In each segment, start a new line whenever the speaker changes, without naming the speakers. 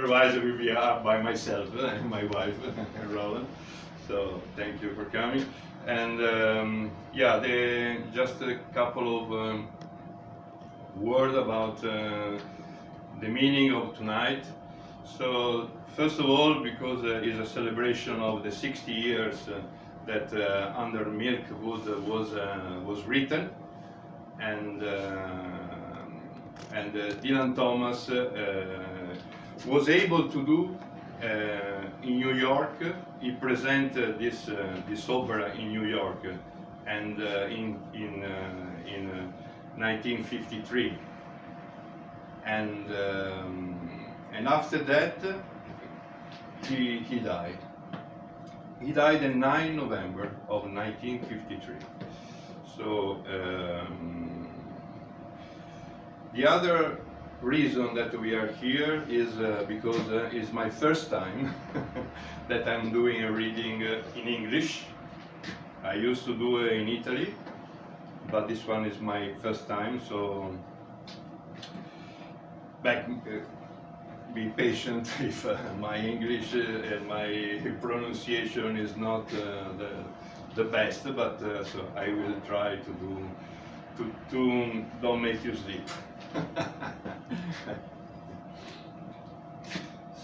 otherwise I will be by myself and my wife, Roland. So thank you for coming. And yeah, just a couple of words about the meaning of tonight. So first of all, because it's a celebration of the 60 years that Under Milkwood was written, and Dylan Thomas was able to do in New York. He presented this opera in New York, and in 1953, and after that he died. He died on 9 November of 1953. So the other reason that we are here is because it's my first time that I'm doing a reading in English. I used to do it in Italy, but this one is my first time, so be patient if my English and my pronunciation is not the best, but so I will try to don't make you sleep.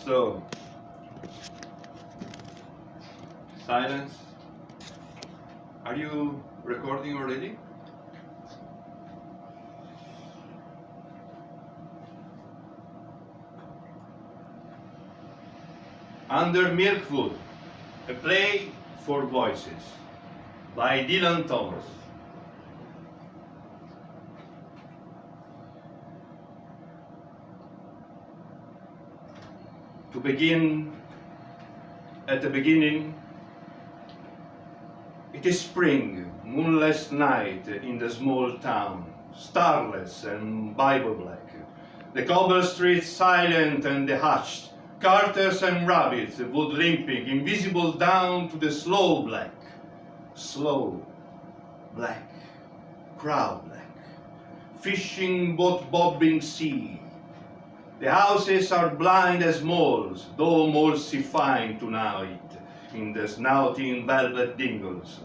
So, silence. Are you recording already? Under Milkwood, a play for voices by Dylan Thomas. To begin at the beginning, it is spring, moonless night in the small town, starless and Bible black. The cobble streets silent and hushed, carters and rabbits wood limping, invisible down to the slow black, crowd black, fishing boat bobbing sea. The houses are blind as moles, though moles see fine tonight in the snouting velvet dingles,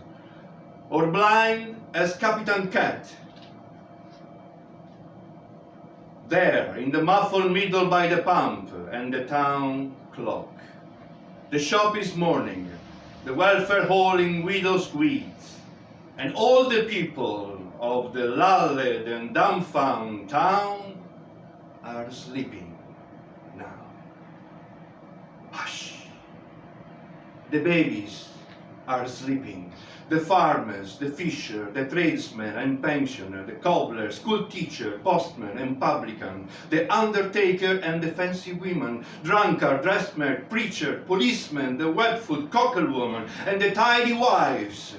or blind as Captain Cat. There, in the muffled middle by the pump and the town clock. The shop is mourning, the welfare hall in widow's weeds, and all the people of the lulled and dumbfound town are sleeping now. Hush! The babies are sleeping. The farmers, the fisher, the tradesman and pensioner, the cobbler, school teacher, postman and publican, the undertaker and the fancy women, drunkard, dressmaker, preacher, policeman, the wetfoot cocklewoman, and the tidy wives.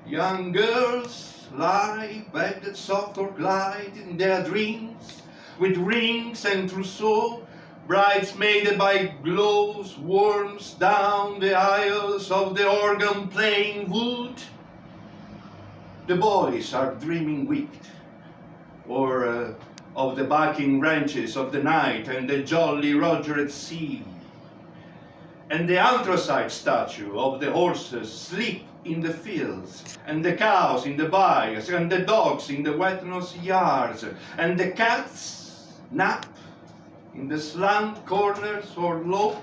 Young girls lie bedded soft or glide in their dreams, with rings and trousseau, bridesmaided by glows, worms down the aisles of the organ-playing wood. The boys are dreaming wicked, or of the backing ranches of the night and the jolly Roger at sea. And the anthracite statue of the horses sleep in the fields, and the cows in the byres, and the dogs in the wet-nose yards, and the cats nap in the slant corners or low,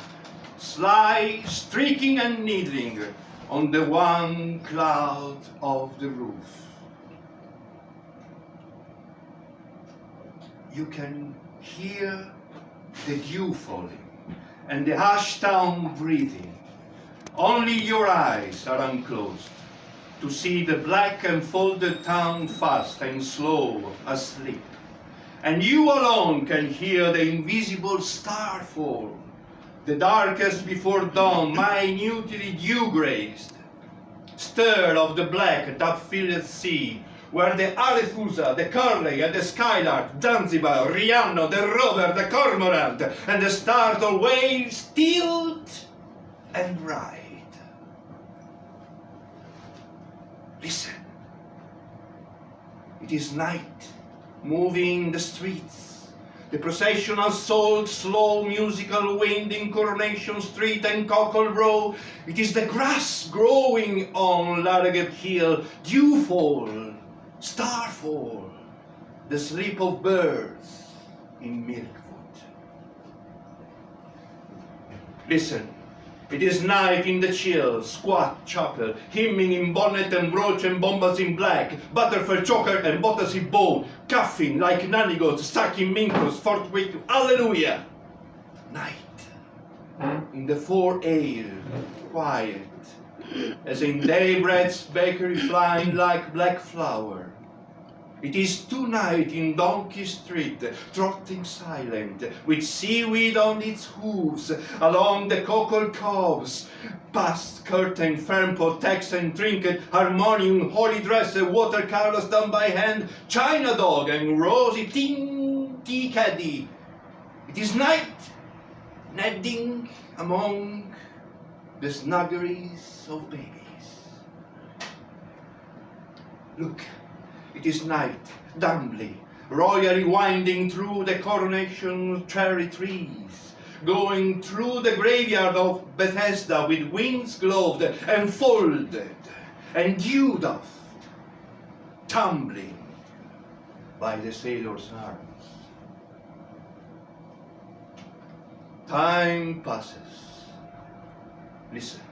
sly, streaking and needling on the one cloud of the roof. You can hear the dew falling and the hushed town breathing. Only your eyes are unclosed to see the black and folded town fast and slow asleep. And you alone can hear the invisible star fall, the darkest before dawn, minutely dew-graced, stir of the black dub-filled sea, where the Arethusa, the Curlew, and the Skylark, Zanzibar, Rihanna, the Rover, the Cormorant, and the startled waves tilt and ride. Listen. It is night, moving the streets. The processional sold, slow musical wind in Coronation Street and Cockle Row. It is the grass growing on Larragate Hill, dewfall, starfall, the sleep of birds in Milkwood. Listen. It is night in the chill, squat chapel, hymning in bonnet and brooch and bombas in black, butterfur choker and Battersea bow, coughing like nannygoats, sucking minkos, forthwith, hallelujah. Night, in the fore ale, quiet, as in daybread's bakery flying like black flower. It is tonight in Donkey Street, trotting silent, with seaweed on its hooves, along the cockle coves, past curtain, fernpot, text and trinket, harmonium, holy dress, watercolors done by hand, china dog and rosy tea caddy. It is night, nadding among the snuggeries of babies. Look. It is night, dumbly, royally winding through the Coronation cherry trees, going through the graveyard of Bethesda with wings gloved and folded and dew-doffed, tumbling by the sailor's arms. Time passes. Listen.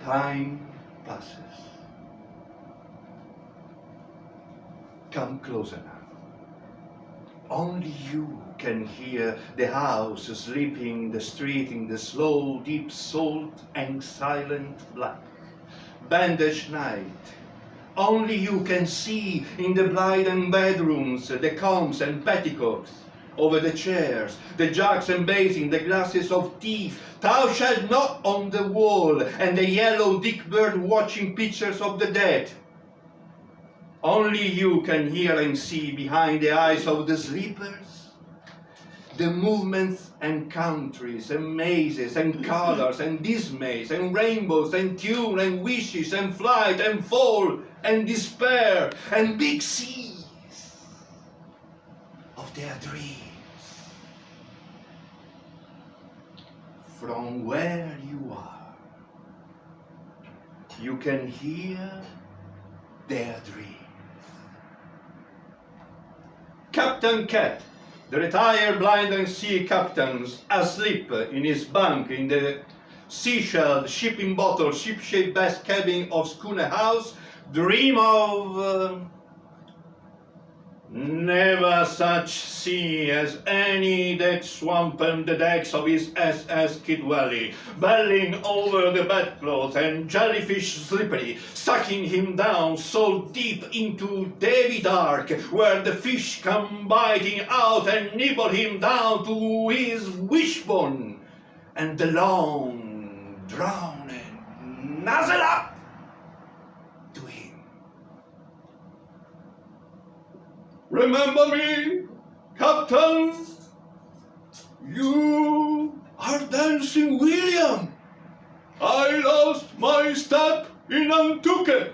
Time passes. Come closer now. Only you can hear the house sleeping, the street in the slow, deep salt and silent black. Bandaged night. Only you can see in the blighted bedrooms the combs and petticoats over the chairs, the jugs and basins, the glasses of tea. Thou shalt not on the wall, and the yellow dickbird watching pictures of the dead. Only you can hear and see behind the eyes of the sleepers the movements and countries and mazes and colors and dismays and rainbows and tune and wishes and flight and fall and despair and big seas of their dreams. From where you are, you can hear their dreams. Captain Cat, the retired blind and sea captain, asleep in his bunk in the seashell shipping bottle ship-shaped best cabin of Schooner House, dream of never such sea as any that swampened the decks of his SS Kidwelly, belling over the bedclothes and jellyfish slippery, sucking him down so deep into Davy Dark, where the fish come biting out and nibble him down to his wishbone, and the long drown and nuzzle up to him. Remember me, Captain? You are Dancing William. I lost my step in Nantucket.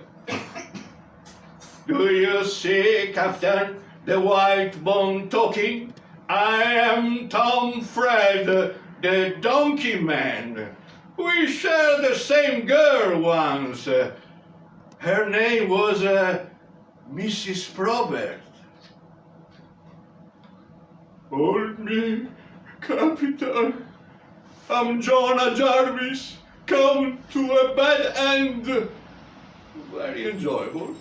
Do you see, Captain, the white bone talking? I am Tom Fred, the donkey man. We shared the same girl once. Her name was Mrs. Probert. Hold me, Captain. I'm Jonah Jarvis, come to a bad end. Very enjoyable.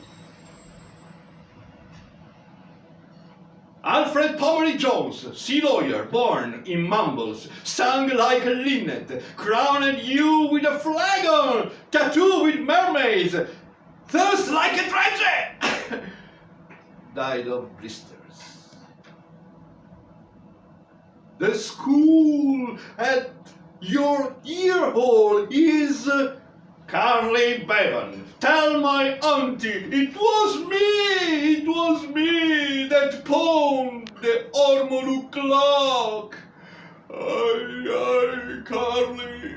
Alfred Pomeroy Jones, sea lawyer, born in Mumbles, sung like a linnet, crowned you with a flagon, tattoo with mermaids, thirst like a dredge, died of blisters. The school at your ear hole is Carly Bevan. Tell my auntie it was me that pawned the Ormolu clock. Aye, Carly.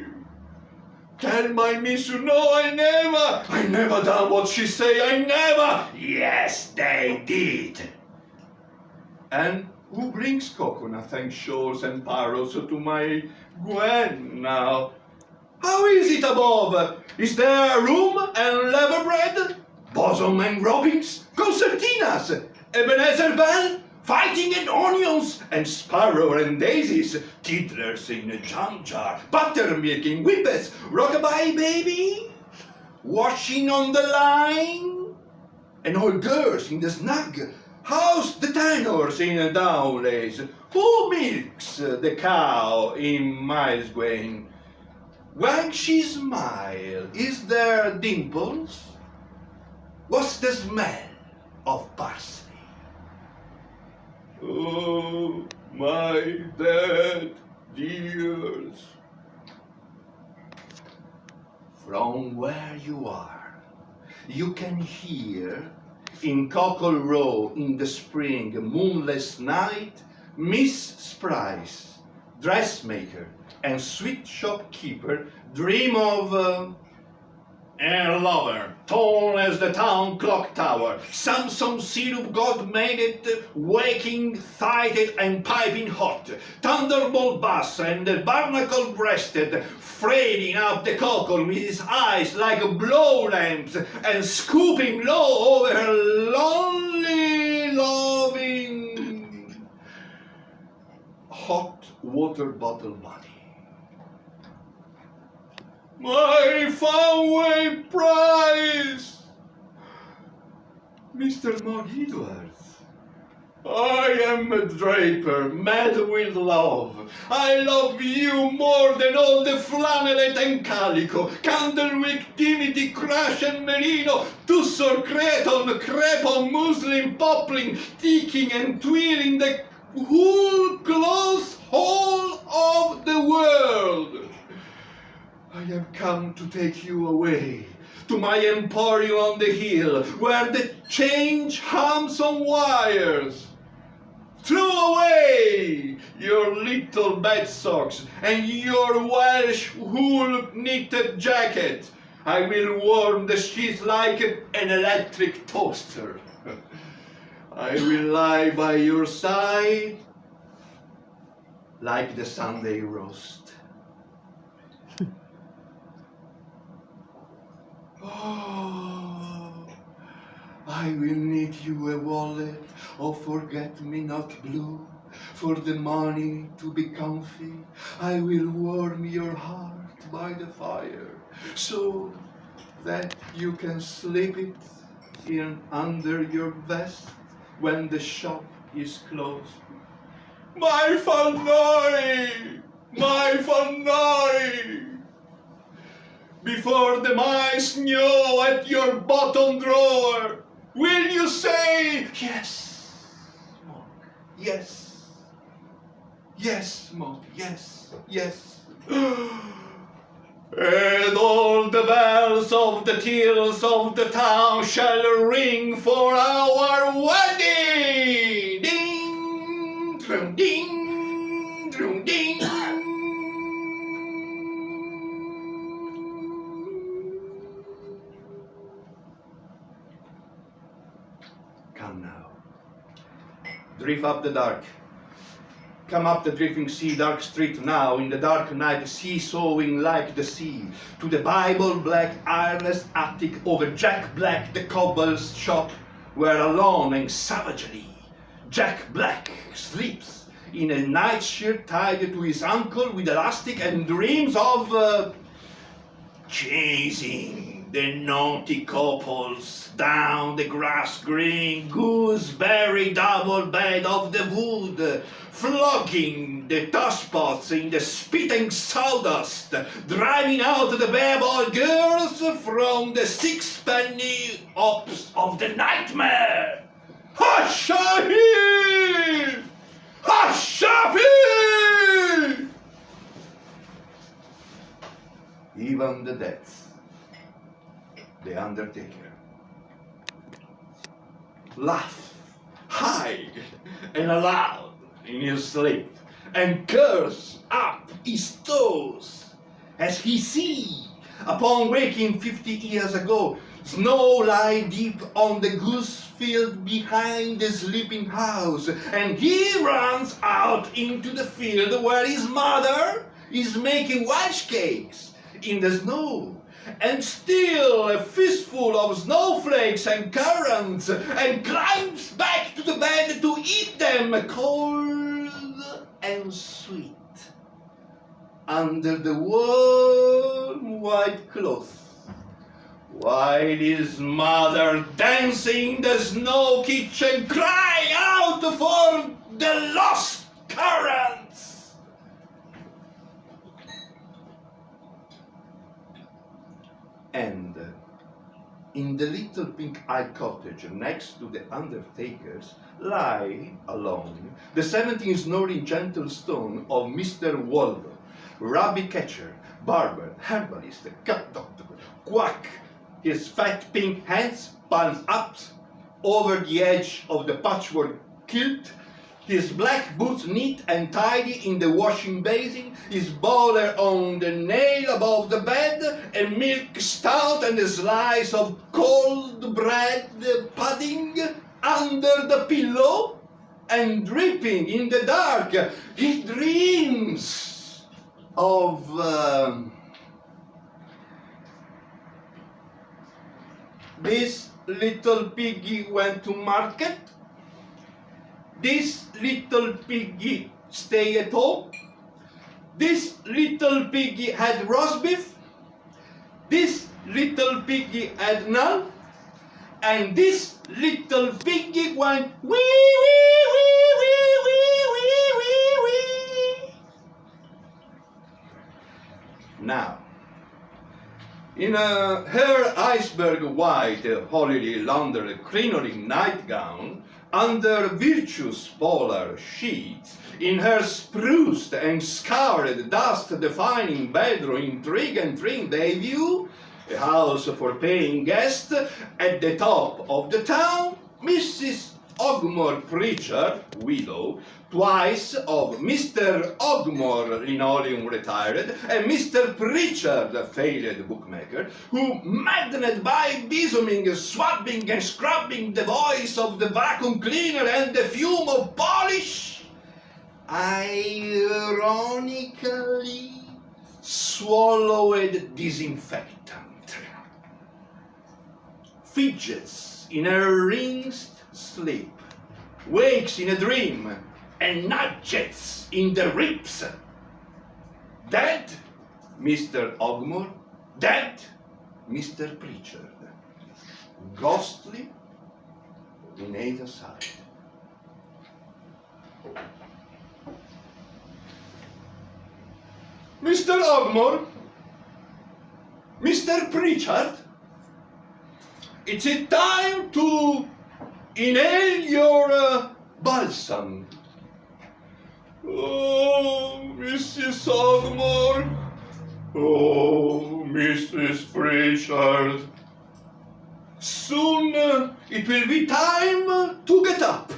Tell my miss you know I never done what she say, I never. Yes, they did. And Who brings coconut and shawls and parrots to my Gwen now? How is it above? Is there room and leather bread? Bosom and robins, concertinas, Ebenezer Bell, fighting and onions, and sparrow and daisies, tiddlers in a jam jar, buttermilk in whippets, rockabye baby, washing on the line, and old girls in the snug. How's the tenors in a downlace? Who milks the cow in Miles Gwain? When she smile, is there dimples? What's the smell of parsley? Oh, my dead dears. From where you are, you can hear in Cockle Row in the spring moonless night, Miss Sprice, dressmaker and sweet shopkeeper, dream of a lover, tall as the town clock tower, Samson syrup God made it, waking, thighted and piping hot, thunderbolt bass and barnacle breasted, frailing up the cockle with his eyes like blow lamps, and scooping low over her lonely loving hot water bottle body. My Fanway prize! Mr. Mogg Edwards, I am a draper, mad with love. I love you more than all the flannelette and calico, candlewick, dimity, crash and merino, tussor, creton, crepon, muslin, poplin, ticking and twirling the whole close whole of the world. I have come to take you away to my emporium on the hill, where the change hums on wires. Throw away your little bed socks and your Welsh wool knitted jacket. I will warm the sheets like an electric toaster. I will lie by your side like the Sunday roast. Oh, I will knit you a wallet of forget-me-not blue for the money to be comfy. I will warm your heart by the fire so that you can slip it in under your vest when the shop is closed. My Fanoi! My Fanoi! Before the mice gnaw at your bottom drawer, will you say, yes, Monk, yes, yes, Monk, yes, yes. And all the bells of the tills of the town shall ring for our wedding. Ding, drum, ding, drum, ding. Come now, drift up the dark. Come up the drifting sea, dark street now, in the dark night, seesawing like the sea, to the Bible black, airless attic over Jack Black, the cobbler's shop, where alone and savagely Jack Black sleeps in a nightshirt tied to his ankle with elastic and dreams of chasing the naughty couples down the grass green gooseberry double bed of the wood, flogging the dustpots in the spitting sawdust, driving out the bare-boiled girls from the sixpenny ops of the nightmare. Hashahi! Hashahi! Even the death, the undertaker, laugh high and aloud in his sleep, and curse up his toes as he see, upon waking 50 years ago, Snow lie deep on the goose field behind the sleeping house, and he runs out into the field where his mother is making Welsh cakes in the snow, and steals a fistful of snowflakes and currants, and climbs back to the bed to eat them cold and sweet under the warm white cloth, while his mother, dancing in the snow kitchen, cry out for the lost currants. And in the little pink-eyed cottage next to the undertaker's lie alone the 17 snoring gentle stone of Mr. Waldo, rabbit catcher, barber, herbalist, cat doctor, quack, his fat pink hands palm up over the edge of the patchwork quilt, his black boots neat and tidy in the washing basin, his bowler on the nail above the bed, a milk stout and a slice of cold bread pudding under the pillow, and dripping in the dark, he dreams of this little piggy went to market. This little piggy stay at home. This little piggy had roast beef. This little piggy had none. And this little piggy went wee wee wee wee wee wee wee wee. Now, in her iceberg white, holily laundered crinoline nightgown, under virtuous polar sheets, in her spruced and scoured dust-defining bedroom intrigue and trim debut, a house for paying guests at the top of the town, Mrs. Ogmore Pritchard, widow, twice of Mr. Ogmore linoleum retired, and Mr. Pritchard, failed bookmaker, who, maddened by besoming, swabbing, and scrubbing the voice of the vacuum cleaner and the fume of polish, ironically swallowed disinfectant, fidgets in her rinsed sleep, wakes in a dream, and nudges in the ribs. Dead, Mr. Ogmore, dead, Mr. Pritchard, ghostly in either side. Mr. Ogmore, Mr. Pritchard, it's time to inhale your balsam. Oh, Mrs. Ogmore. Oh, Mrs. Pritchard. Soon it will be time to get up.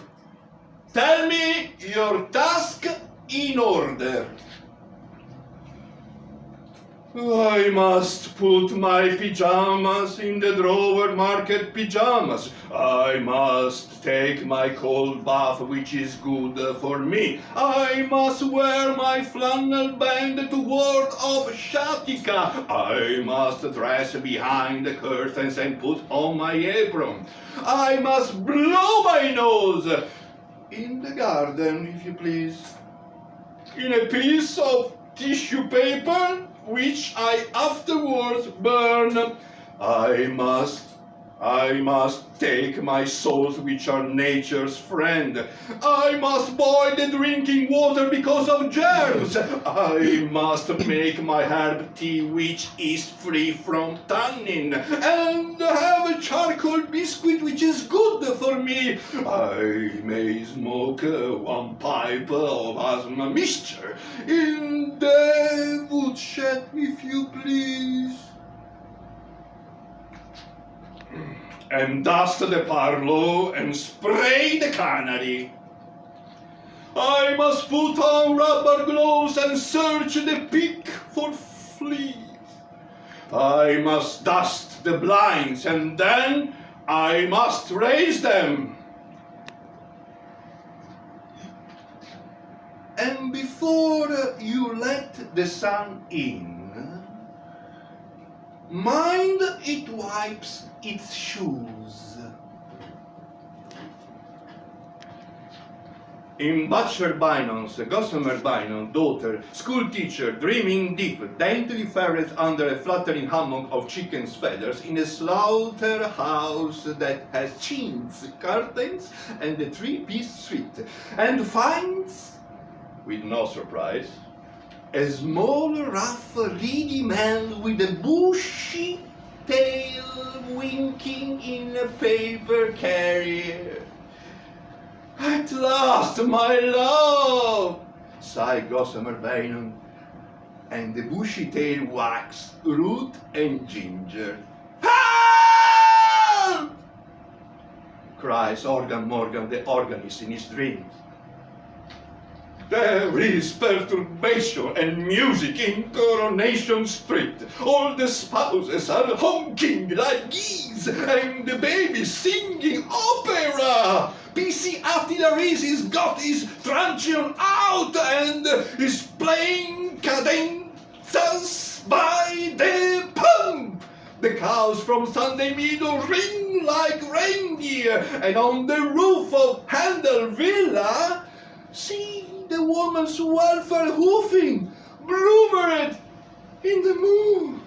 Tell me your task in order. I must put my pyjamas in the drawer marked pyjamas. I must take my cold bath, which is good for me. I must wear my flannel band to ward off sciatica. I must dress behind the curtains and put on my apron. I must blow my nose in the garden, if you please, in a piece of tissue paper which I afterwards burn. I must take my salts, which are nature's friend. I must boil the drinking water because of germs. I must make my herb tea, which is free from tannin, and have a charcoal biscuit, which is good for me. I may smoke one pipe of asthma mixture in the woodshed, if you please, and dust the parlour and spray the canary. I must put on rubber gloves and search the pig for fleas. I must dust the blinds, and then I must raise them. And before you let the sun in, mind it wipes its shoes. In Butcher Bynum's Gossamer Bynum, daughter, school teacher, dreaming deep, daintily ferret under a fluttering hammock of chicken's feathers in a slaughterhouse that has chintz curtains and a three-piece suite, and finds, with no surprise, a small, rough, reedy man with a bushy tail winking in a paper carrier. At last, my love, sighed Gossamer Bynum, and the bushy tail waxed root and ginger. Help! Cries Organ Morgan, the organist, in his dreams. There is perturbation and music in Coronation Street. All the spouses are honking like geese, and the baby singing opera. PC Artilleries has got his truncheon out and is playing cadenzas by the pump. The cows from Sunday Meadow ring like reindeer, and on the roof of Handel Villa, see the woman's welfare hoofing, bloomered in the moon.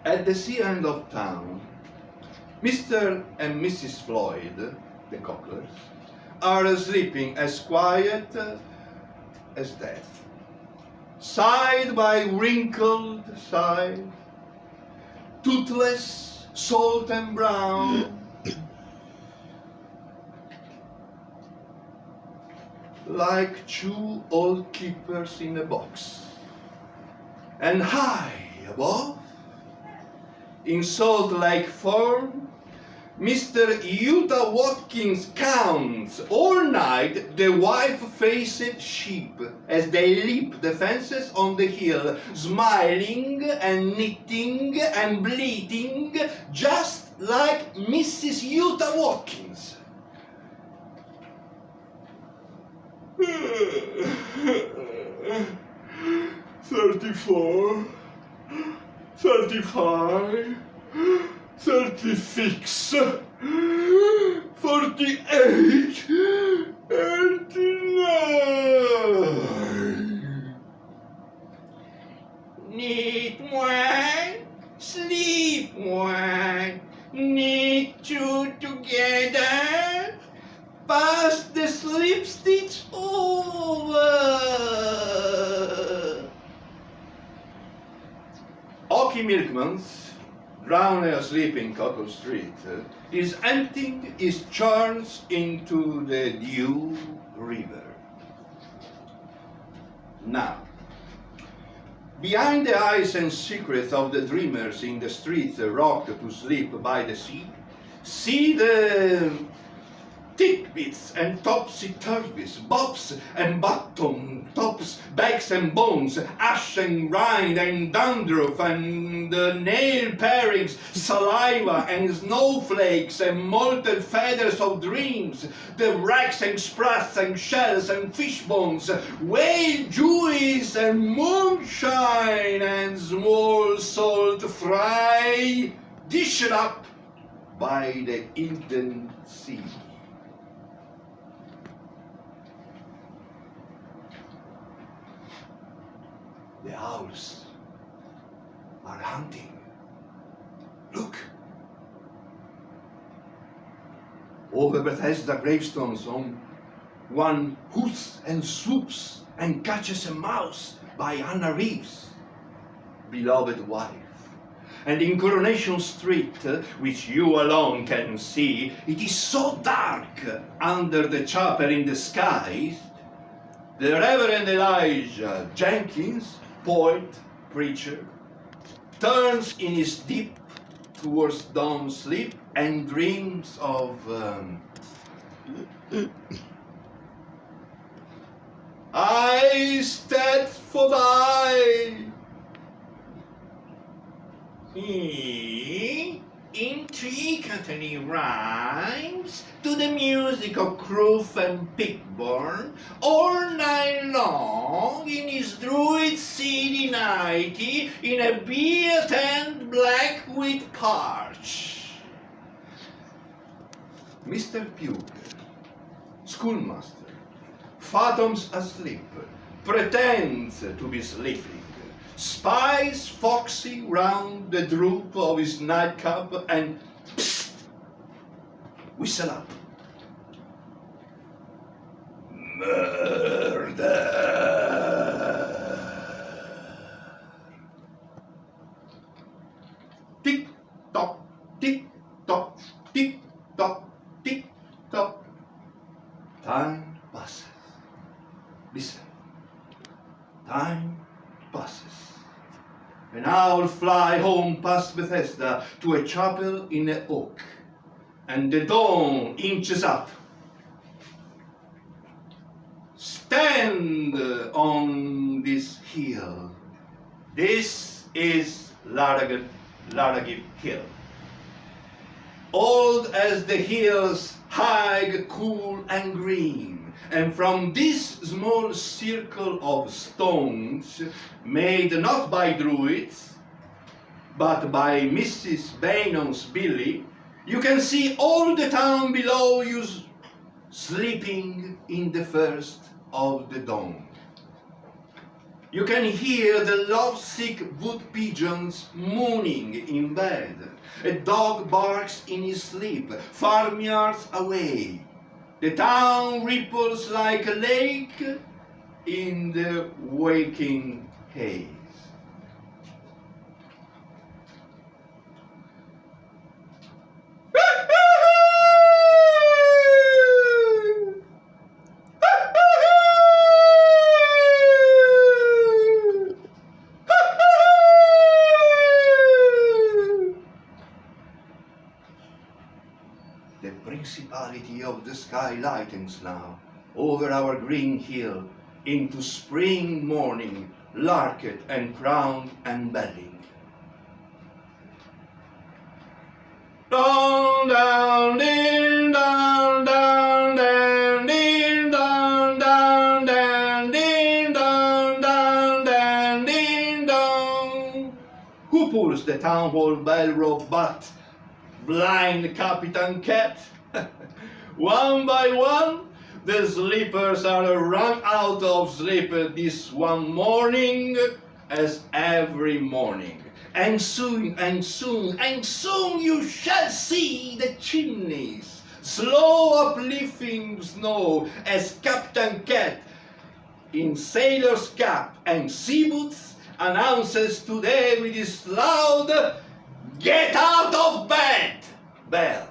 At the sea end of town, Mr. and Mrs. Floyd, the Cocklers, are sleeping as quiet as death, side by wrinkled side, toothless, salt and brown, like two old keepers in a box. And high above, in Salt Lake form, Mr. Utah Watkins counts all night the wife-faced sheep as they leap the fences on the hill, smiling and knitting and bleating, just like Mrs. Utah Watkins. 34, 35, 36, 48, 39. Need one, sleep one, need two together, pass the slip stitch over. Ocky Milkman's, drowned asleep in Cockle Street, is emptying his churns into the Dew River. Now, behind the eyes and secrets of the dreamers in the streets rocked to sleep by the sea, see the tidbits and topsy-turvies, bobs and bottom tops, bags and bones, ash and rind and dandruff and nail parings, saliva and snowflakes and molten feathers of dreams, the wrecks and sprats and shells and fish bones, whale juice and moonshine and small salt fry, dished up by the Eden Sea. The owls are hunting. Look! Over Bethesda gravestones on one hoots and swoops and catches a mouse by Anna Reeves, beloved wife. And in Coronation Street, which you alone can see, it is so dark under the chopper in the skies, the Reverend Elijah Jenkins, poet, preacher, turns in his deep towards dawn sleep and dreams of I stead for thy.
He intricately rhymes to the music of Cruf and Pickburn all night long in his Druid CD90 in a beer tent black with parch.
Mr. Puker, schoolmaster, fathoms asleep, pretends to be sleeping, spies foxy round the droop of his nightcap and psst, whistle up. Murder! Tick tock, tick tock, tick tock, tick tock. Time passes. Listen. Time passes. An owl fly home past Bethesda to a chapel in the oak, and the dawn inches up. Stand on this hill. This is Larragip Hill. Old as the hills, high, cool, and green. And from this small circle of stones, made not by druids, but by Mrs. Bainon's Billy, you can see all the town below you sleeping in the first of the dawn. You can hear the lovesick wood pigeons mooning in bed. A dog barks in his sleep, farmyards away. The town ripples like a lake in the waking haze. The principality of the sky lightens now over our green hill into spring morning, larked and crowned and belling. Down, down, ding, down, down, down, ding, down, down, down, ding, down, down, down, ding, down. Who pulls the town hall bell rope but blind Captain Cat? One by one, the sleepers are run out of sleep this one morning, as every morning. And soon, and soon, and soon you shall see the chimneys slow uplifting snow as Captain Cat, in sailor's cap and sea boots, announces today with his loud "Get out of bed!" bell.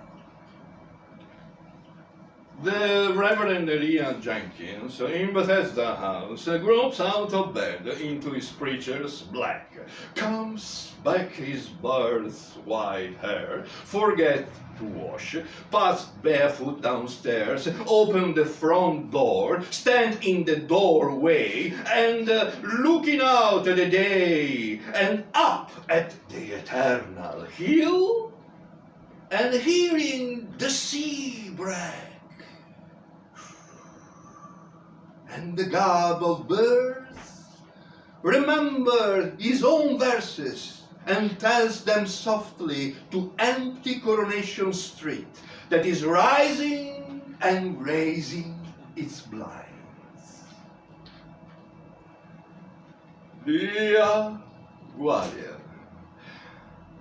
The Reverend Elias Jenkins in Bethesda House gropes out of bed into his preacher's black, combs back his bird's white hair, forgets to wash, pass barefoot downstairs, open the front door, stand in the doorway, and looking out at the day and up at the eternal hill, and hearing the sea break and the gab of birds, remember his own verses and tells them softly to empty Coronation Street that is rising and raising its blinds. Dear Gwalior,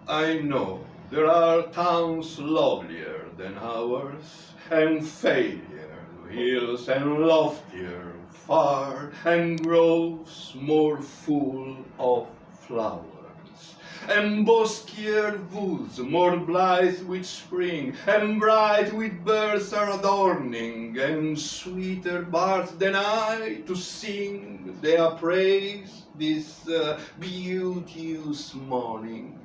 I know there are towns lovelier than ours, and fairier hills and loftier far, and groves more full of flowers, and boskier woods more blithe with spring, and bright with birds are adorning, and sweeter bards than I to sing their praise this beauteous morning.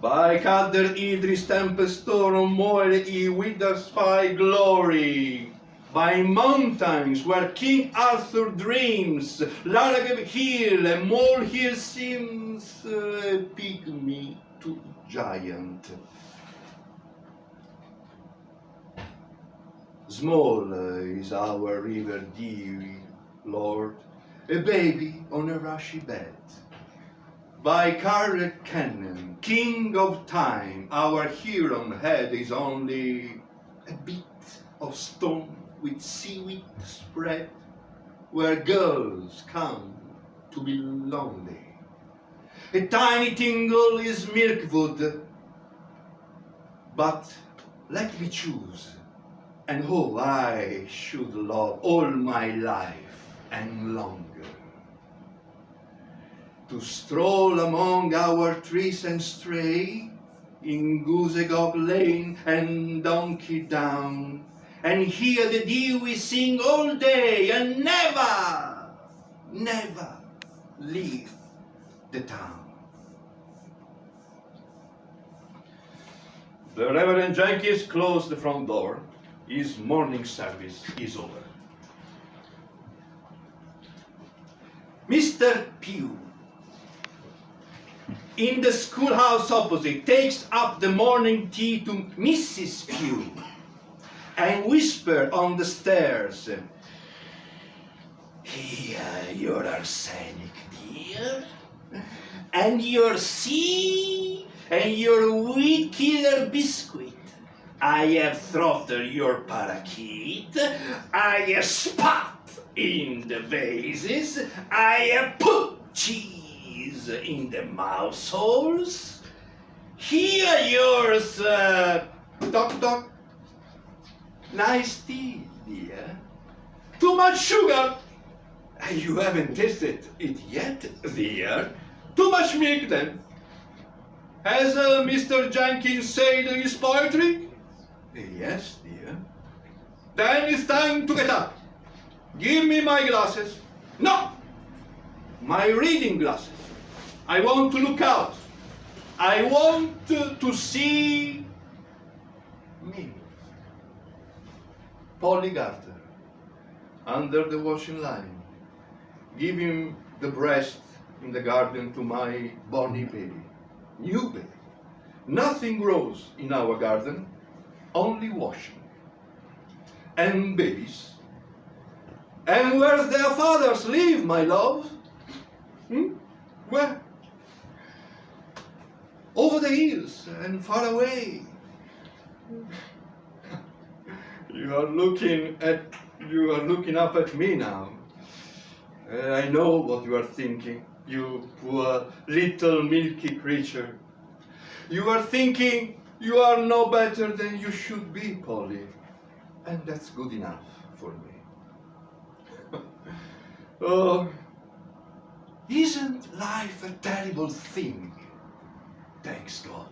By Cadder Idris Tempestor Moel I Witherspy glory, by mountains where King Arthur dreams, Laragab Hill and Mole Hill seems a pygmy to giant. Small is our river Dee, Lord, a baby on a rushy bed. By Carlet Cannon, king of time, our Huron head is only a bit of stone with seaweed spread, where girls come to be lonely. A tiny tingle is milkwood, but let me choose, and oh, I should love all my life and longer. To stroll among our trees and stray, in Goosegog Lane and Donkey Down, and hear the Dewey sing all day and never, never leave the town. The Reverend Jenkins closed the front door. His morning service is over. Mr. Pugh, in the schoolhouse opposite, takes up the morning tea to Mrs. Pugh and whisper on the stairs, "Here, your arsenic, dear, and your sea, and your weed killer biscuit. I have throttled your parakeet, I have spat in the vases, I have put cheese in the mouse holes. Here yours, toc toc. Nice tea, dear. Too much sugar. You haven't tasted it yet, dear. Too much milk, then. Has Mr. Jenkins said his poetry? Yes, dear. Then it's time to get up. Give me my glasses. No! My reading glasses. I want to look out. I want to see me. Polly Garter, under the washing line, giving the breast in the garden to my bonny baby. New baby. Nothing grows in our garden, only washing. And babies. And where's their fathers live, my love? Where? Over the hills and far away. You are looking up at me now. I know what you are thinking, you poor little milky creature. You are thinking you are no better than you should be, Polly. And that's good enough for me. Oh, isn't life a terrible thing? Thanks God.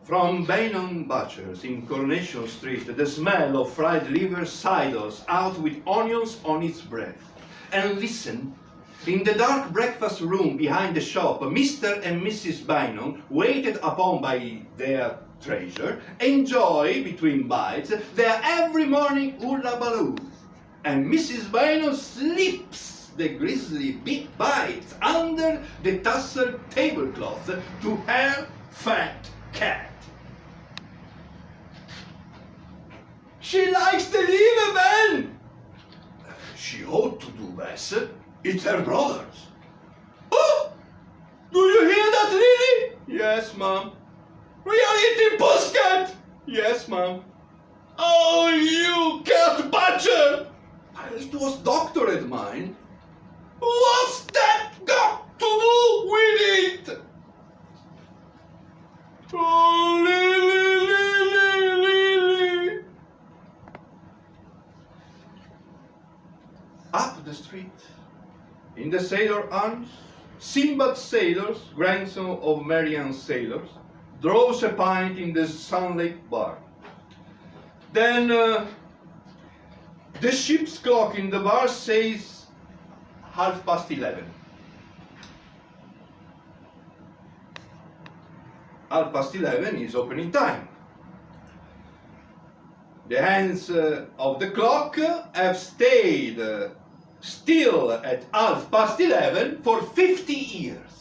From Bainon Butcher's in Coronation Street, the smell of fried liver sidles out with onions on its breath. And listen, in the dark breakfast room behind the shop, Mr. and Mrs. Bainon, waited upon by their treasure, enjoy, between bites, their every morning hula-baloo. And Mrs. Bainon slips the grisly big bites under the tasseled tablecloth to her fat cat. She likes the liver, man! She ought to do better. It's her brothers. Oh! Do you hear that, Lily? Yes, Mom. We are eating pussycat! Yes, Mom. Oh, you cat butcher! It was Dr. Edmine. What's that got to do with it? Oh, Lily, Lily, Lily. Up the street, in the Sailor Arms, Sinbad Sailors, grandson of Marian Sailors, draws a pint in the Sun Lake bar. Then the ship's clock in the bar says 11:30. 11:30 is opening time. The hands of the clock have stayed still at 11:30 for 50 years.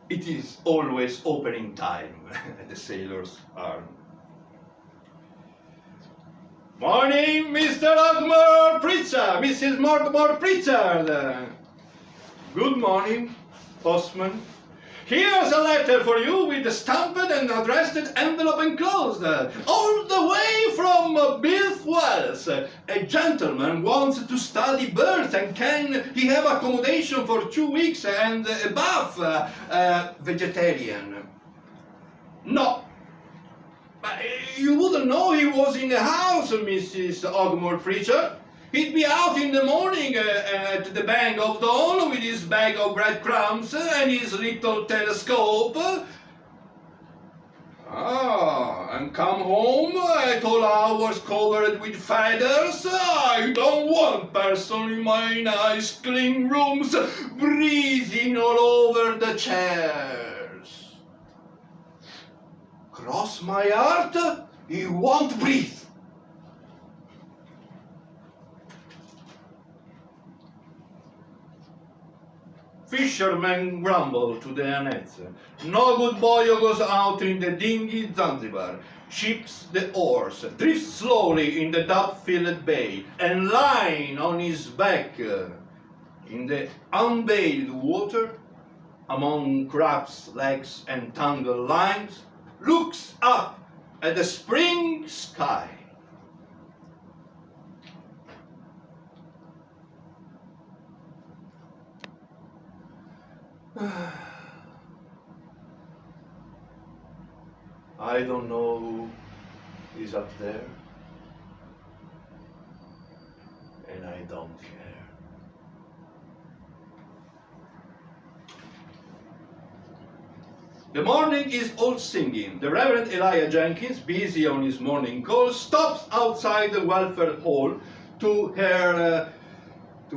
It is always opening time at the Sailors' Arm. Morning, Mr. Ogmore Pritchard, Mrs. Mortimer Pritchard. Good morning, postman. Here's a letter for you with the stamped and addressed envelope enclosed, all the way from Birth, Welsh. A gentleman wants to study birds, and can he have accommodation for 2 weeks and a bath? Vegetarian. No. You wouldn't know he was in the house, Mrs. Ogmore Pritchard. He'd be out in the morning at the bang of dawn with his bag of breadcrumbs and his little telescope. And come home at all hours covered with feathers. I don't want person in my nice clean rooms breathing all over the chairs. Cross my heart, he won't breathe. Fishermen grumble to their nets. No good boy goes out in the dingy Zanzibar, ships the oars, drifts slowly in the dub-filled bay, and lying on his back in the unbathed water, among crabs' legs and tangled lines, looks up at the spring sky. I don't know who is up there, and I don't care. The morning is all singing. The Reverend Elijah Jenkins, busy on his morning call, stops outside the welfare hall to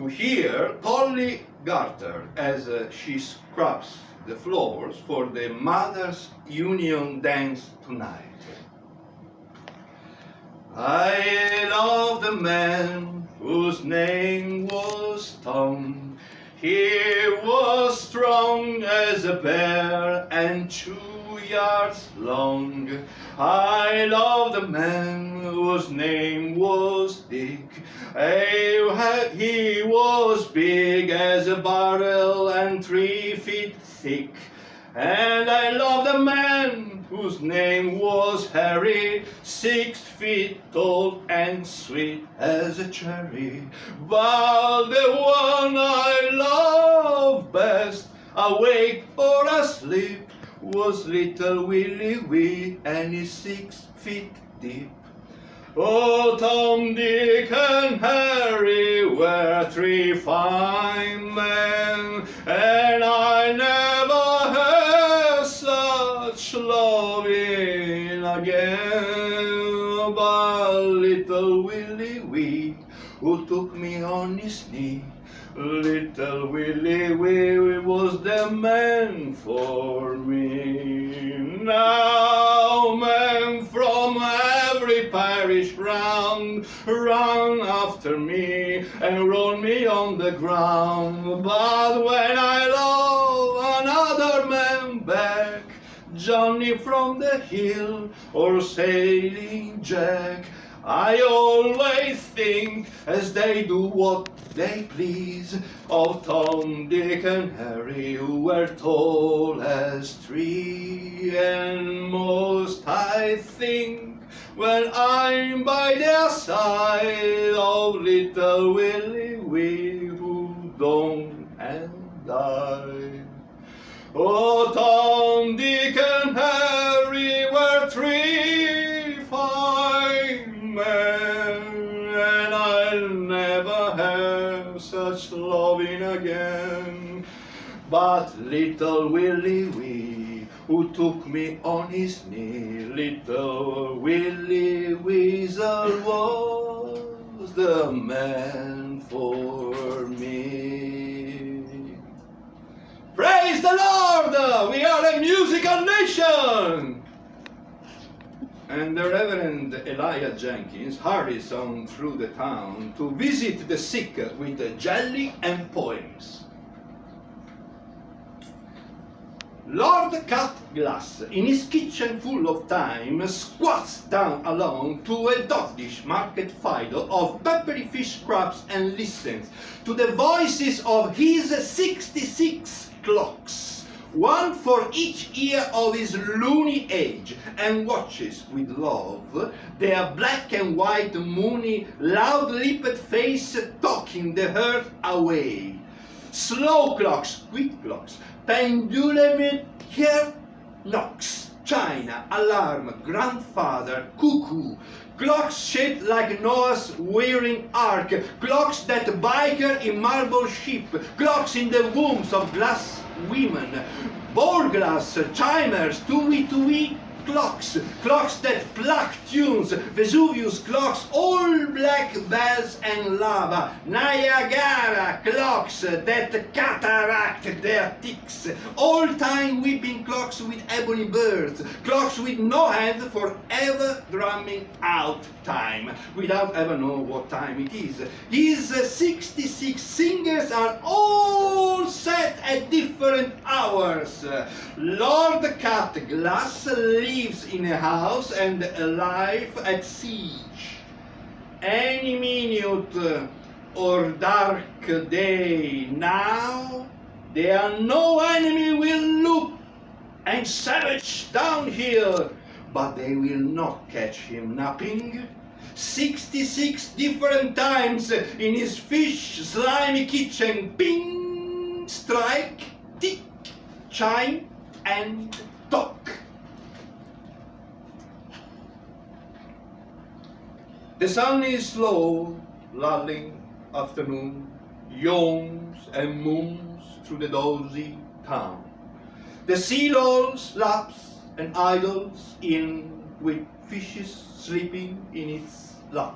hear Polly Garter as she scrubs the floors for the Mothers' Union dance tonight. I love the man whose name was Tom. He was strong as a bear and 2 yards long. I love the man whose name was Dick. He was big as a barrel and 3 feet thick. And I love the man whose name was Harry, 6 feet tall and sweet as a cherry. But the one I love best, awake or asleep, was little Willie Wee, and he's 6 feet deep. Oh, Tom, Dick, and Harry were 3 fine men, and I never had such loving again. But little Willie Wee, who took me on his knee, little Willie Wee was the man for me. Now men from every parish round run after me and roll me on the ground. But when I love another man back, Johnny from the hill or Sailing Jack, I always think, as they do what they please, of Tom, Dick, and Harry, who were tall as tree. And most I think, when I'm by their side, of little Willie Wee, who don't and died. Oh, Tom, Dick, and Harry were 3 fine men, and I'll never have such loving again. But little Willie Wee, who took me on his knee, little Willie Weasel was the man for me. Praise Praise the Lord! We are a musical nation! And the Reverend Elijah Jenkins hurries on through the town to visit the sick with jelly and poems. Lord Cut Glass, in his kitchen full of time, squats down alone to a dogdish market fiddle of peppery fish scraps and listens to the voices of his 66 clocks, one for each year of his loony age, and watches with love their black and white, moony, loud-lipped face talking the earth away. Slow clocks, quick clocks, pendulum, here knocks, China, alarm, grandfather, cuckoo, clocks shaped like Noah's wearing ark, clocks that biker in marble ship, clocks in the wombs of glass women, ball glass, chimers, tui clocks, clocks that pluck tunes, Vesuvius clocks, all black bells and lava, Niagara clocks that cataract their ticks, all-time weeping clocks with ebony birds, clocks with no hand for ever drumming out time, without ever know what time it is. His 66 singers are all set at different hours. Lord Cut Glass lives in a house and a life at siege. Any minute or dark day now, there no enemy will look and savage down here, but they will not catch him napping. 66 different times in his fish slimy kitchen, ping, strike, tick, chime, and talk. The sun is slow, lulling afternoon, yawns and moons through the dozy town. The sea lolls, laps, and idles in with fishes sleeping in its lap.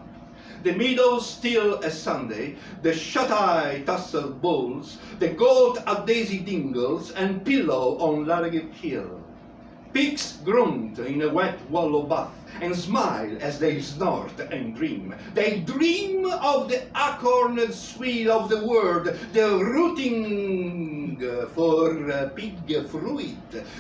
The meadows still as Sunday, the shut-eye tussle bulls, the goat at daisy dingles, and pillow on Larragip Hill. Pigs grunt in a wet wallow bath and smile as they snort and dream. They dream of the acorned sweet of the word, the rooting for pig fruit,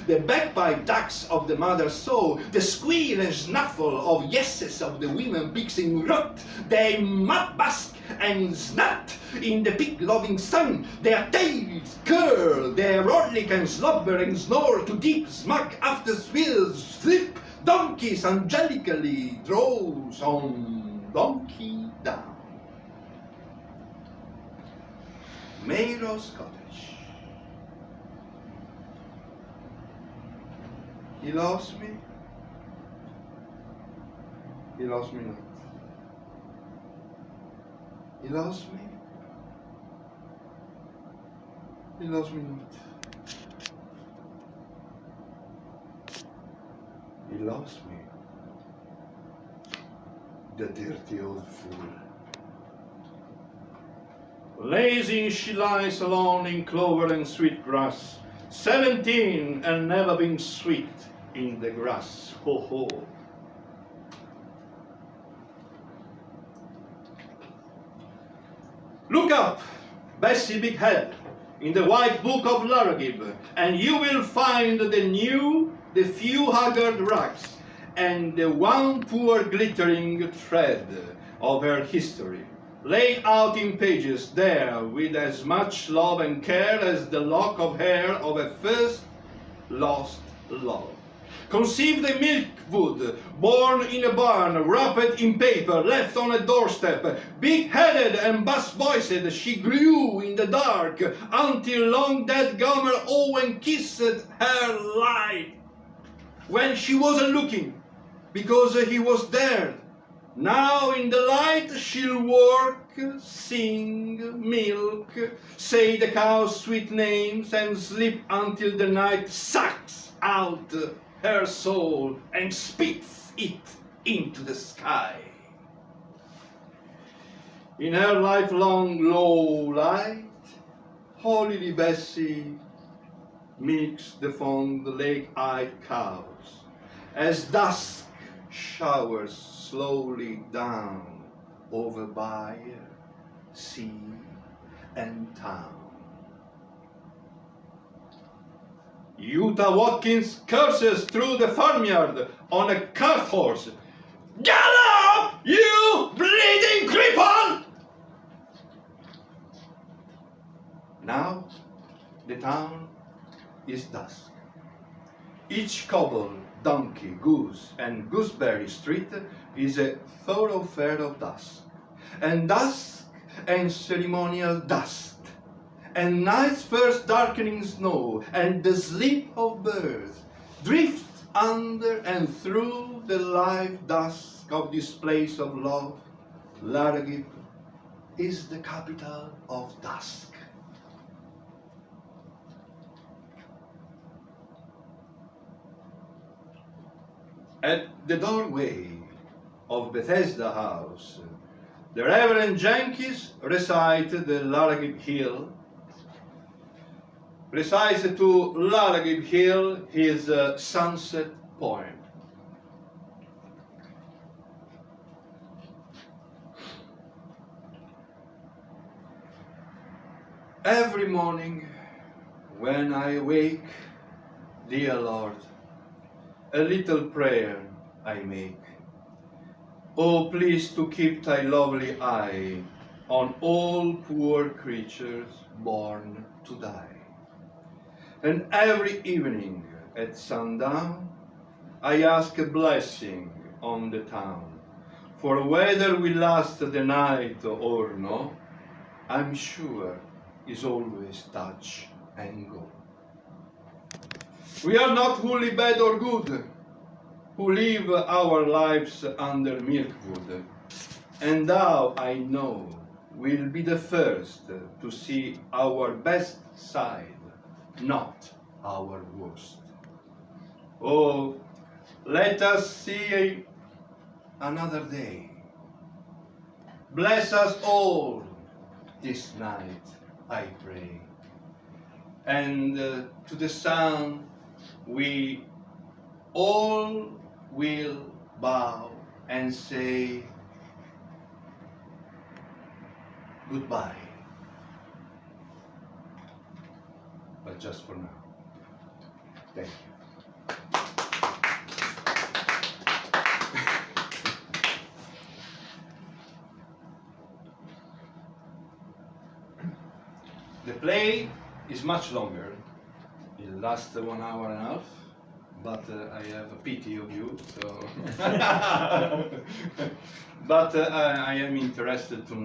the bagpipe ducks of the mother sow, the squeal and snuffle of yeses of the women pigs in rut. They mud bask and snat in the pig-loving sun, their tails curl, their rollick and slobber and snore to deep smug after swills slip. Donkeys angelically draws on donkey down. Mayro's cottage. He lost me. He lost me not. He lost me. He lost me not. He lost me, the dirty old fool. Lazy she lies alone in clover and sweet grass, 17 and never been sweet in the grass. Ho ho. Look up, Bessie Big Head, in the white book of Larragib, and you will find the few haggard rags, and the one poor glittering thread of her history, laid out in pages there with as much love and care as the lock of hair of a first lost love. Conceived a milkwood, born in a barn, wrapped in paper, left on a doorstep, big-headed and bass-voiced, she grew in the dark, until long-dead Gomer Owen kissed her light, when she wasn't looking, because he was there. Now in the light she'll work, sing, milk, say the cow's sweet names, and sleep until the night sucks out her soul and spits it into the sky. In her lifelong low light, Holy Bessie milks the fond lake-eyed cows, as dusk showers slowly down over byre, sea, and town. Utah Watkins curses through the farmyard on a cart horse. Gallop, you bleeding cripple! Now the town is dusk. Each cobble, donkey, goose, and gooseberry street is a thoroughfare of dusk, and dusk and ceremonial dust, and night's first darkening snow, and the sleep of birds drift under and through the live dusk of this place of love. Larragip is the capital of dusk. At the doorway of Bethesda House, the Reverend Jenkins recited the Larragip Hill, recited to Larragip Hill his sunset poem. Every morning when I awake, dear Lord, a little prayer I make. Oh, please to keep thy lovely eye on all poor creatures born to die. And every evening at sundown, I ask a blessing on the town. For whether we last the night or no, I'm sure is always touch and go. We are not wholly bad or good, who live our lives under milkwood, and thou, I know, will be the first to see our best side, not our worst. Oh, let us see another day. Bless us all this night, I pray. And to the sun we all will bow and say goodbye. But just for now. Thank you. The play is much longer. It lasts 1 hour and a half, but I have a pity of you, so. But I am interested to